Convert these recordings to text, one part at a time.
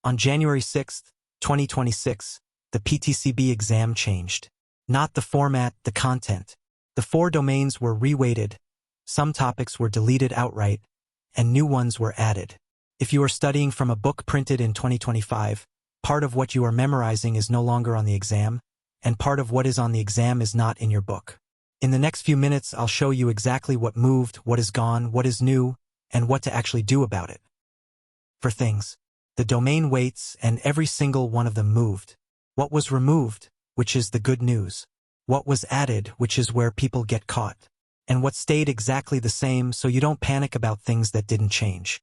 On January 6, 2026, the PTCB exam changed. Not the format, the content. The 4 domains were reweighted, some topics were deleted outright, and new ones were added. If you are studying from a book printed in 2025, part of what you are memorizing is no longer on the exam, and part of what is on the exam is not in your book. In the next few minutes, I'll show you exactly what moved, what is gone, what is new, and what to actually do about it. For things, the domain weights and every single one of them moved. What was removed, which is the good news. What was added, which is where people get caught. And what stayed exactly the same so you don't panic about things that didn't change.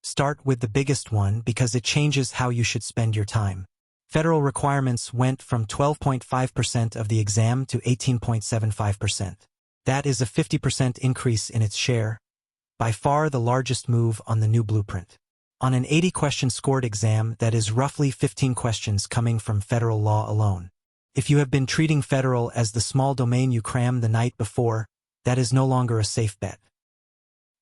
Start with the biggest one because it changes how you should spend your time. Federal requirements went from 12.5% of the exam to 18.75%. That is a 50% increase in its share, by far the largest move on the new blueprint. On an 80-question scored exam, that is roughly 15 questions coming from federal law alone. If you have been treating federal as the small domain you crammed the night before, that is no longer a safe bet.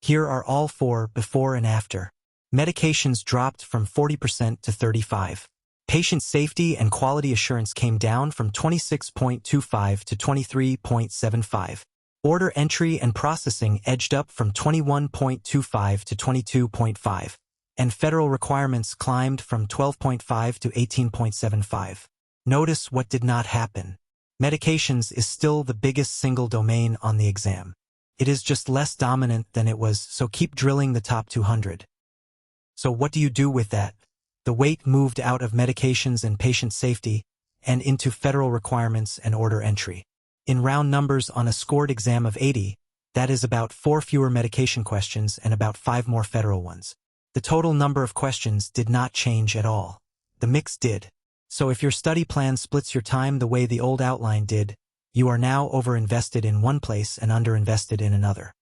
Here are all 4 before and after. Medications dropped from 40% to 35%. Patient safety and quality assurance came down from 26.25 to 23.75. Order entry and processing edged up from 21.25 to 22.5. And federal requirements climbed from 12.5 to 18.75. Notice what did not happen. Medications is still the biggest single domain on the exam. It is just less dominant than it was, so keep drilling the top 200. So what do you do with that? The weight moved out of medications and patient safety and into federal requirements and order entry. In round numbers on a scored exam of 80, that is about 4 fewer medication questions and about 5 more federal ones. The total number of questions did not change at all. The mix did. So if your study plan splits your time the way the old outline did, you are now over-invested in one place and under-invested in another.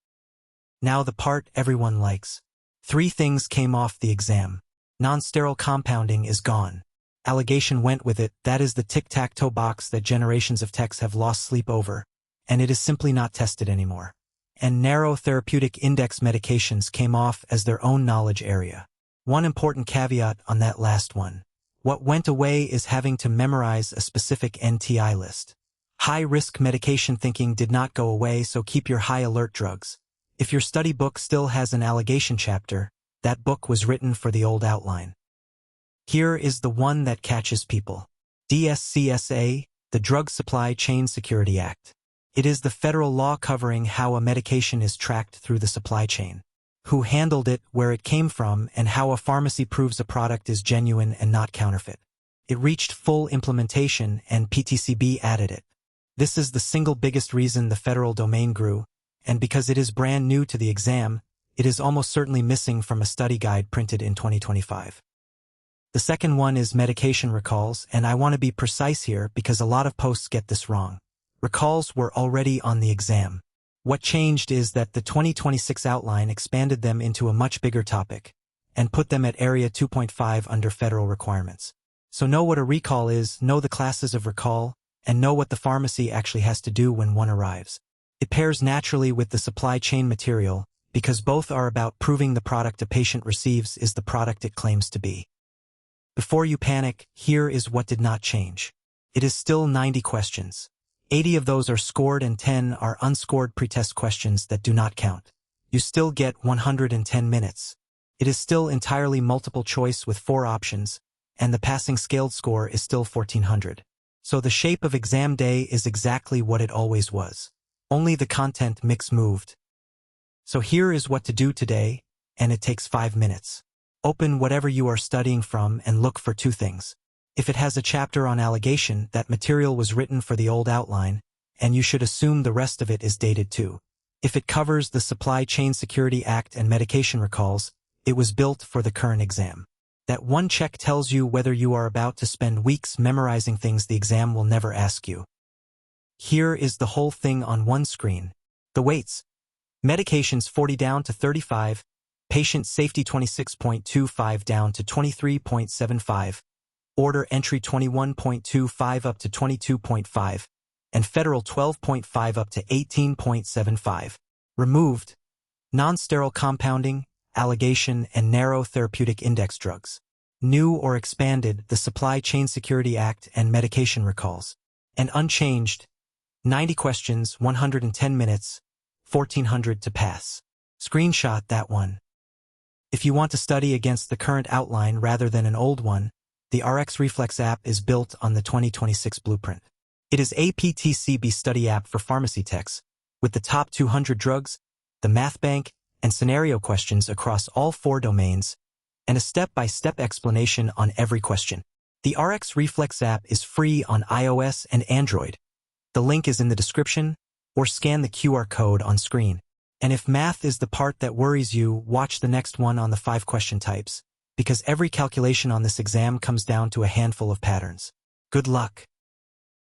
Now the part everyone likes. 3 things came off the exam. Non-sterile compounding is gone. Allegation went with it, that is the tic-tac-toe box that generations of techs have lost sleep over, and it is simply not tested anymore. And narrow therapeutic index medications came off as their own knowledge area. One important caveat on that last one. What went away is having to memorize a specific NTI list. High-risk medication thinking did not go away, so keep your high-alert drugs. If your study book still has an allegation chapter, that book was written for the old outline. Here is the one that catches people. DSCSA, the Drug Supply Chain Security Act. It is the federal law covering how a medication is tracked through the supply chain, who handled it, where it came from, and how a pharmacy proves a product is genuine and not counterfeit. It reached full implementation and PTCB added it. This is the single biggest reason the federal domain grew, and because it is brand new to the exam, it is almost certainly missing from a study guide printed in 2025. The second one is medication recalls, and I want to be precise here because a lot of posts get this wrong. Recalls were already on the exam. What changed is that the 2026 outline expanded them into a much bigger topic and put them at Area 2.5 under federal requirements. So know what a recall is, know the classes of recall, and know what the pharmacy actually has to do when one arrives. It pairs naturally with the supply chain material because both are about proving the product a patient receives is the product it claims to be. Before you panic, here is what did not change. It is still 90 questions. 80 of those are scored and 10 are unscored pretest questions that do not count. You still get 110 minutes. It is still entirely multiple choice with 4 options, and the passing scaled score is still 1400. So the shape of exam day is exactly what it always was. Only the content mix moved. So here is what to do today, and it takes 5 minutes. Open whatever you are studying from and look for 2 things. If it has a chapter on allegation, that material was written for the old outline, and you should assume the rest of it is dated too. If it covers the Supply Chain Security Act and medication recalls, it was built for the current exam. That one check tells you whether you are about to spend weeks memorizing things the exam will never ask you. Here is the whole thing on one screen. The weights. Medications 40 down to 35, patient safety 26.25 down to 23.75, order entry 21.25 up to 22.5, and federal 12.5 up to 18.75. Removed, non-sterile compounding, allegation, and narrow therapeutic index drugs. New or expanded, the Supply Chain Security Act and medication recalls. And unchanged, 90 questions, 110 minutes, 1400 to pass. Screenshot that one. If you want to study against the current outline rather than an old one, the RX Reflex app is built on the 2026 blueprint. It is a PTCB study app for pharmacy techs, with the top 200 drugs, the math bank, and scenario questions across all 4 domains, and a step-by-step explanation on every question. The RX Reflex app is free on iOS and Android. The link is in the description, or scan the QR code on screen. And if math is the part that worries you, watch the next one on the 5 question types, because every calculation on this exam comes down to a handful of patterns. Good luck.